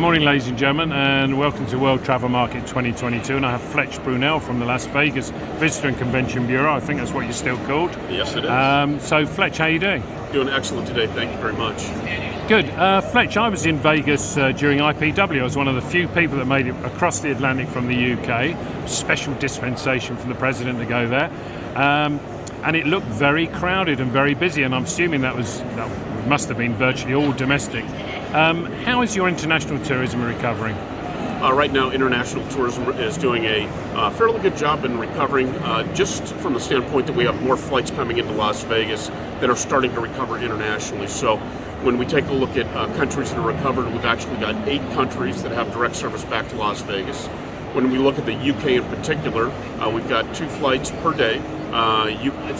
morning, ladies and gentlemen, and welcome to World Travel Market 2022. And I have Fletch Brunelle from the Las Vegas Visitor and Convention Bureau. I think that's what you're still called. Yes, it is. So, Fletch, how are you doing? Doing excellent today. Thank you very much. Good. Fletch, I was in Vegas during IPW. I was one of the few people that made it across the Atlantic from the UK. Special dispensation from the president to go there. And it looked very crowded and very busy, and I'm assuming that must have been virtually all domestic. How is your international tourism recovering? Right now, international tourism is doing a fairly good job in recovering, just from the standpoint that we have more flights coming into Las Vegas that are starting to recover internationally. So when we take a look at countries that are recovered, we've actually got 8 countries that have direct service back to Las Vegas. When we look at the UK in particular, we've got 2 flights per day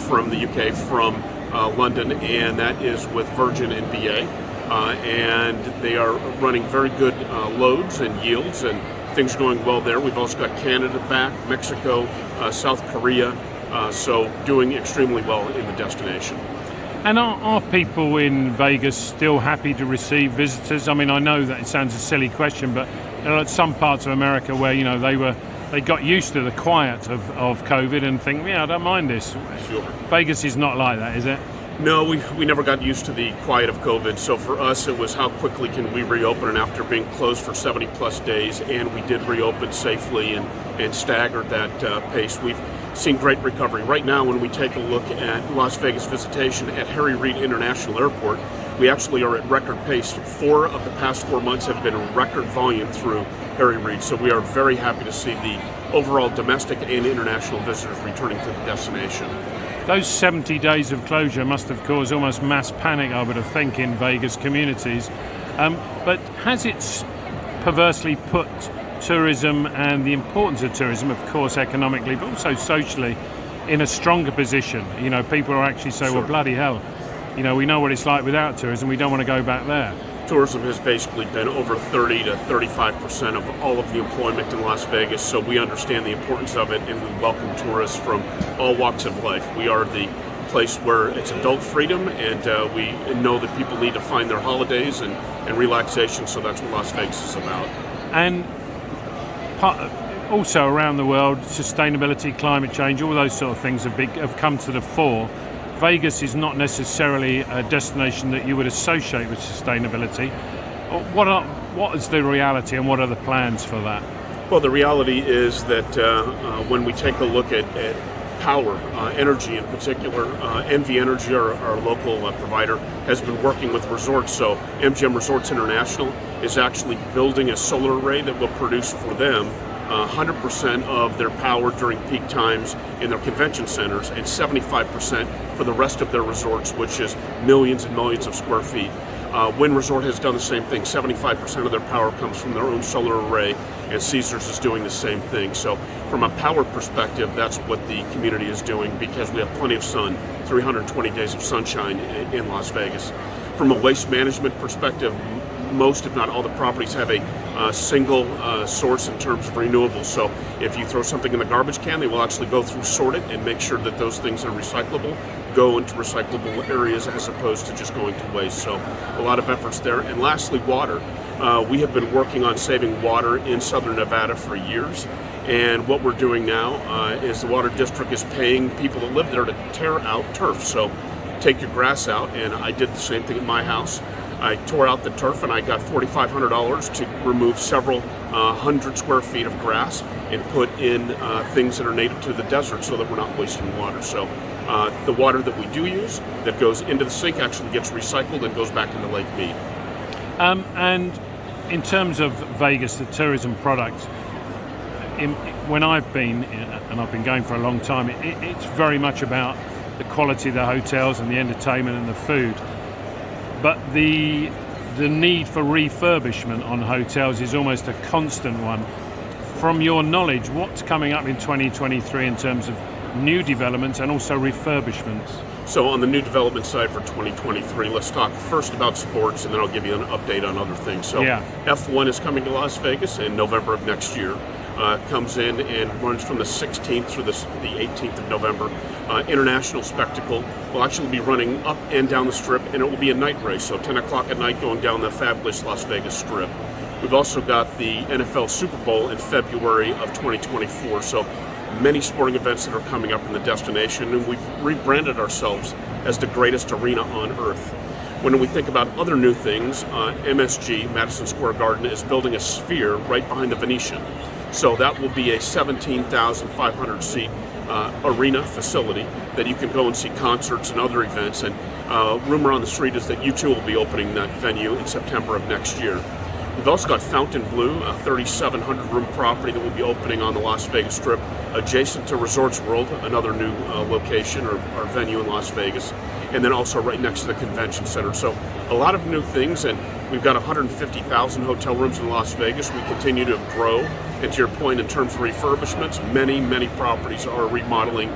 from the UK from London, and that is with Virgin and BA. And they are running very good loads and yields, and things are going well there. We've also got Canada back, Mexico, South Korea, so doing extremely well in the destination. And are people in Vegas still happy to receive visitors? I mean, I know that it sounds a silly question, but there are some parts of America where, you know, they got used to the quiet of COVID and think, yeah, I don't mind this. Sure. Vegas is not like that, is it? No, we never got used to the quiet of COVID. So for us, it was how quickly can we reopen, and after being closed for 70 plus days, and we did reopen safely and staggered that pace. We've seen great recovery. Right now, when we take a look at Las Vegas visitation at Harry Reid International Airport, we actually are at record pace. 4 of the past 4 months have been record volume through Harry Reid. So we are very happy to see the overall domestic and international visitors returning to the destination. Those 70 days of closure must have caused almost mass panic, I would have think, in Vegas communities. But has it perversely put tourism and the importance of tourism, of course, economically, but also socially, in a stronger position? You know, people are actually saying, Sure. well, bloody hell, you know, we know what it's like without tourism, we don't want to go back there. Tourism has basically been over 30 to 35% of all of the employment in Las Vegas, so we understand the importance of it, and we welcome tourists from all walks of life. We are the place where it's adult freedom, and we know that people need to find their holidays and relaxation, so that's what Las Vegas is about. And also around the world, sustainability, climate change, all those sort of things have come to the fore. Vegas is not necessarily a destination that you would associate with sustainability. What is the reality, and what are the plans for that? Well, the reality is that when we take a look at power, energy in particular, NV Energy, our local provider, has been working with resorts. So MGM Resorts International is actually building a solar array that will produce for them 100% of their power during peak times in their convention centers, and 75% for the rest of their resorts, which is millions and millions of square feet. Wynn Resort has done the same thing. 75% of their power comes from their own solar array, and Caesars is doing the same thing. So from a power perspective, that's what the community is doing, because we have plenty of sun, 320 days of sunshine in Las Vegas. From a waste management perspective, most, if not all, the properties have a single source in terms of renewables. So if you throw something in the garbage can, they will actually go through, sort it, and make sure that those things are recyclable, go into recyclable areas as opposed to just going to waste. So a lot of efforts there. And lastly, water. We have been working on saving water in Southern Nevada for years. And what we're doing now is the Water District is paying people that live there to tear out turf. So take your grass out, and I did the same thing at my house. I tore out the turf, and I got $4,500 to remove several hundred square feet of grass and put in things that are native to the desert, so that we're not wasting water. So the water that we do use that goes into the sink actually gets recycled and goes back into Lake Mead. And in terms of Vegas, the tourism product, when I've been, and I've been going for a long time, it's very much about the quality of the hotels and the entertainment and the food. But the need for refurbishment on hotels is almost a constant one. From your knowledge, what's coming up in 2023 in terms of new developments and also refurbishments? So on the new development side for 2023, let's talk first about sports, and then I'll give you an update on other things. So yeah. F1 is coming to Las Vegas in November of next year. Comes in and runs from the 16th through the 18th of November. International Spectacle will actually be running up and down the Strip, and it will be a night race, so 10 o'clock at night going down the fabulous Las Vegas Strip. We've also got the NFL Super Bowl in February of 2024. So many sporting events that are coming up in the destination, and we've rebranded ourselves as the greatest arena on earth. When we think about other new things, MSG, Madison Square Garden, is building a Sphere right behind the Venetian. So that will be a 17,500 seat arena facility that you can go and see concerts and other events. And rumor on the street is that U2 will be opening that venue in September of next year. We've also got Fountainblue, a 3,700 room property that will be opening on the Las Vegas Strip, adjacent to Resorts World, another new location or venue in Las Vegas, and then also right next to the convention center. So a lot of new things, and we've got 150,000 hotel rooms in Las Vegas. We continue to grow, and to your point, in terms of refurbishments, many properties are remodeling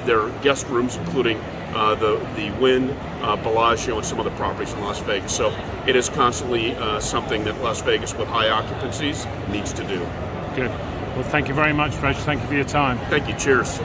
their guest rooms, including the Wynn, Bellagio, and some other properties in Las Vegas. So it is constantly something that Las Vegas with high occupancies needs to do. Good. Well, thank you very much, Fletch. Thank you for your time. Thank you. Cheers.